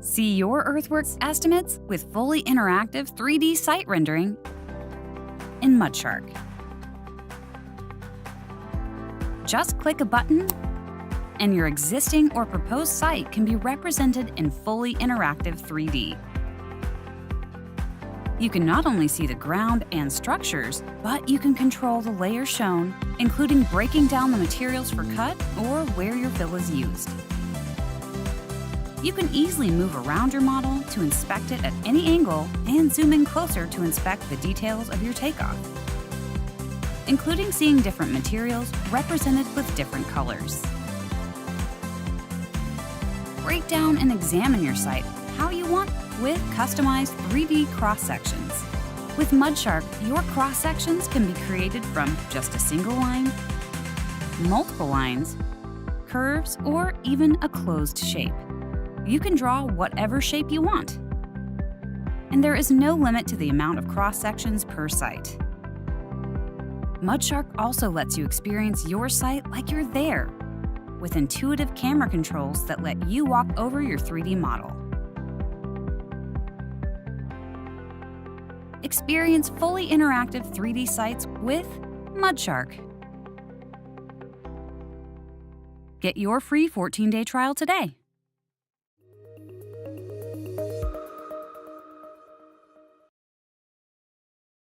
See your Earthworks estimates with fully interactive 3D site rendering in MudShark. Just click a button, and your existing or proposed site can be represented in fully interactive 3D. You can not only see the ground and structures, but you can control the layers shown, including breaking down the materials for cut or where your fill is used. You can easily move around your model to inspect it at any angle and zoom in closer to inspect the details of your takeoff, including seeing different materials represented with different colors. Break down and examine your site how you want with customized 3D cross-sections. With MudShark, your cross-sections can be created from just a single line, multiple lines, curves, or even a closed shape. You can draw whatever shape you want. And there is no limit to the amount of cross-sections per site. MudShark also lets you experience your site like you're there, with intuitive camera controls that let you walk over your 3D model. Experience fully interactive 3D sites with MudShark. Get your free 14-day trial today.